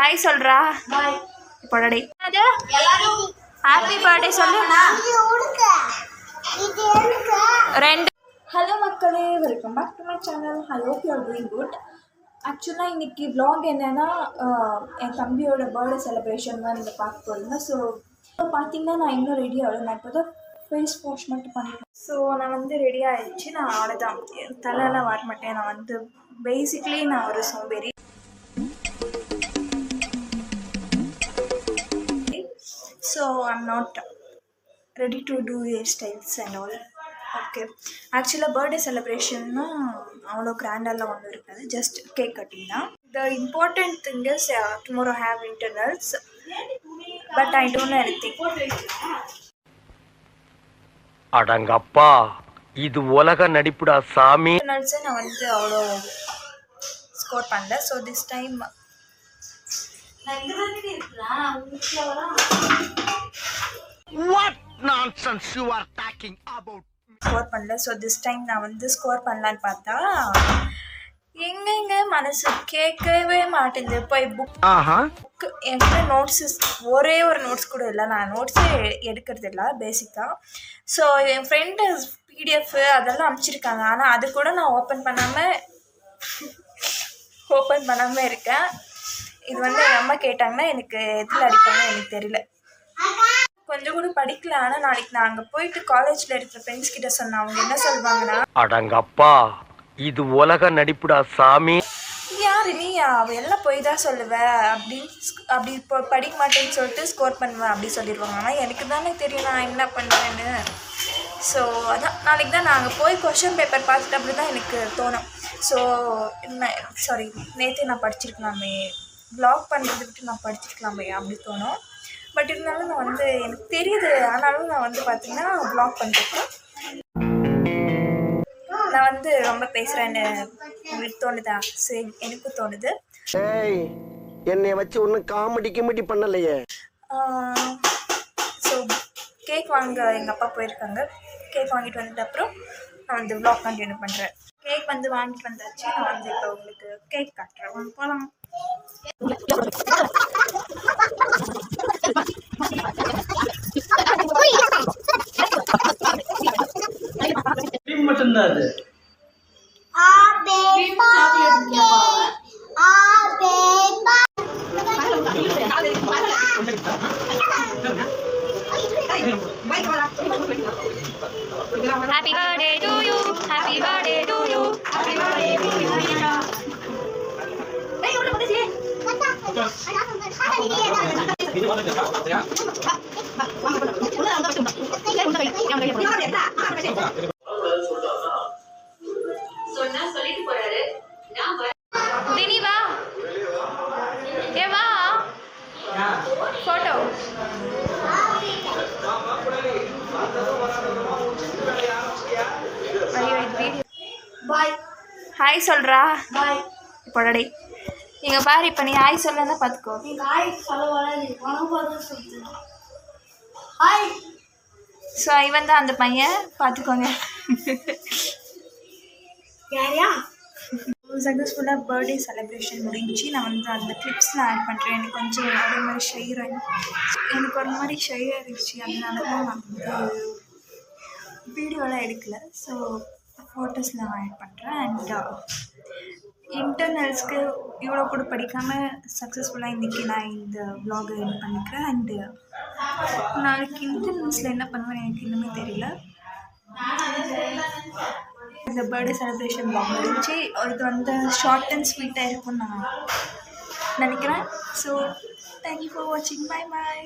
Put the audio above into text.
Hi சொல்றா. Bye. போடடி. Happy birthday சொல்லுண்ணா. ரெண்டு. ஹலோ மக்களே, welcome back to my channel. I hope you are doing good. ஆக்சுவலாக இன்றைக்கி வ்ளாக் என்னென்னா, என் தம்பியோட பர்த்டே செலிப்ரேஷன் தான் நீங்கள் பார்க்க போகிறீங்க. ஸோ பார்த்தீங்கன்னா நான் இன்னும் ரெடி ஆகலை. நான் இப்போ தான் ஃபேஸ் வாஷ் மட்டும் பண்ணிட்டேன். ஸோ நான் வந்து ரெடி ஆகிடுச்சு. நான் அவ்வளோதான், தலையெல்லாம் வர மாட்டேன். நான் வந்து பேசிக்லி நான் ஒரு சோம்பேறி. So I'm not ready to do hairstyles and all. Okay, ஆக்சுவலாக பர்த்டே செலிப்ரேஷன்னா அவ்வளோ கிராண்டெல்லாம் ஒன்றும் இருக்காது. ஜஸ்ட் கேக் கட்டிங் தான். The important thing is tomorrow have internals, but I don't know anything. அடங்கப்பா, இது உலக நடிப்புடா சாமி. இன்டர்னல்ஸை நான் வந்து அவ்வளோ ஸ்கோர் பண்ணல. So this time What nonsense you are talking about? Score பண்ணல. ஸோ திஸ் டைம் நான் வந்து ஸ்கோர் பண்ணலான்னு பார்த்தா எங்கெங்க மனசு கேட்கவே மாட்டேங்குது. போய் புக் என்கிட்ட நோட்ஸு ஒரே ஒரு நோட்ஸ் கூட இல்லை. நான் நோட்ஸே எடுக்கிறது இல்லை பேசிக்காக. ஸோ என் ஃப்ரெண்டு பிடிஎஃப் அதெல்லாம் அனுப்பிச்சிருக்காங்க. ஆனால் அது கூட நான் ஓப்பன் பண்ணாமல் இருக்கேன். இது வந்து எங்கள் அம்மா கேட்டாங்கன்னா எனக்கு எதில் அடிப்பாங்கன்னு எனக்கு தெரியல. கொஞ்சம் கூட படிக்கல. ஆனால் நாளைக்கு நான் அங்கே போயிட்டு காலேஜில் இருக்கிற ஃப்ரெண்ட்ஸ் கிட்ட சொன்னேன். அவங்க என்ன சொல்வாங்கன்னா, அடங்கப்பா, இது உலக நடிப்புடா சாமி. யாரு நீ, அவ எல்லாம் போய் தான் சொல்லுவேன் அப்படி இப்போ படிக்க மாட்டேன்னு சொல்லிட்டு ஸ்கோர் பண்ணுவேன் அப்படி சொல்லிடுவாங்க. ஆனால் எனக்கு தானே தெரியும் நான் என்ன பண்ணுவேன்னு. ஸோ அதான் நாளைக்கு தான் நான் அங்கே போய் கொஷின் பேப்பர் பார்த்துட்டு அப்படி தான் எனக்கு தோணும். ஸோ சாரி, நேற்றே நான் படிச்சிருக்கலாமே, வ்ளாக் பண்ணுறது விட்டு நான் படிச்சிருக்கலாமே அப்படி தோணும். பட் இருந்தாலும் நான் வந்து எனக்கு தெரியுது. ஆனாலும் நான் வந்து பார்த்தீங்கன்னா வ்ளாக் பண்ணிருக்கேன். நான் வந்து ரொம்ப பேசுகிறேன்னு உங்களுக்கு தோணுதா? சரி, எனக்கும் தோணுது. என்னை வச்சு ஒன்றும் காமெடி பண்ணலையே. ஸோ கேக் வாங்க எங்கள் அப்பா போயிருக்காங்க. கேக் வாங்கிட்டு வந்துட்டு அப்புறம் நான் வந்து வ்ளாக் கண்டினியூ பண்ணுறேன். கேக் வந்து வாங்கிட்டு வந்தாச்சு. நான் வந்து இப்போ உங்களுக்கு கேக் காட்டுறேன். போகலாம். மட்டும்தான் அது. Happy birthday to you. Happy birthday to you. Happy birthday to you. தினி வா, ஏ வா, போட்டோ. ஐயோ, இது வீடியோ. பாய். ஹாய் சொல்கிறா. பாய். போடடி. இங்கே பாரு, இப்போ நீ ஹாய் சொல்லன்னா பார்த்துக்கோ. நீங்கள் ஹாய் சொல்ல வராது, மனப்பாதான் சொல்லுங்க. ஹாய். ஸோ இவன் தான் அந்த பையன், பார்த்துக்கோங்க. யாரையா? சக்ஸஸ்ஃபுல்லாக பர்த்டே செலிப்ரேஷன் முடிஞ்சு நான் வந்து அந்த கிளிப்ஸ்லாம் ஆட் பண்ணுறேன். எனக்கு கொஞ்சம் ஒரு மாதிரி ஷை ஆகிடுச்சு. அதனால தான் நான் வந்து வீடியோலாம் எடுக்கலை. ஸோ ஃபோட்டோஸ்லாம் ஆட் பண்ணுறேன். அண்ட் இன்டர்னல்ஸ்க்கு இவ்வளோ கூட படிக்காமல் சக்ஸஸ்ஃபுல்லாக இன்றைக்கி நான் இந்த வ்ளாகை எண்ட் பண்ணிக்கிறேன். அண்டு நாளைக்கு இன்டர்னல்ஸில் என்ன பண்ணுவேன் எனக்கு இன்னுமே தெரியல. இந்த பர்த்டே செலிப்ரேஷன் வ்ளாக் முடிஞ்சு இது வந்து ஷார்ட் அண்ட் ஸ்வீட்டாக இருக்கும்னு நான் நினைக்கிறேன். ஸோ தேங்க்யூ ஃபார் வாட்சிங். Bye bye.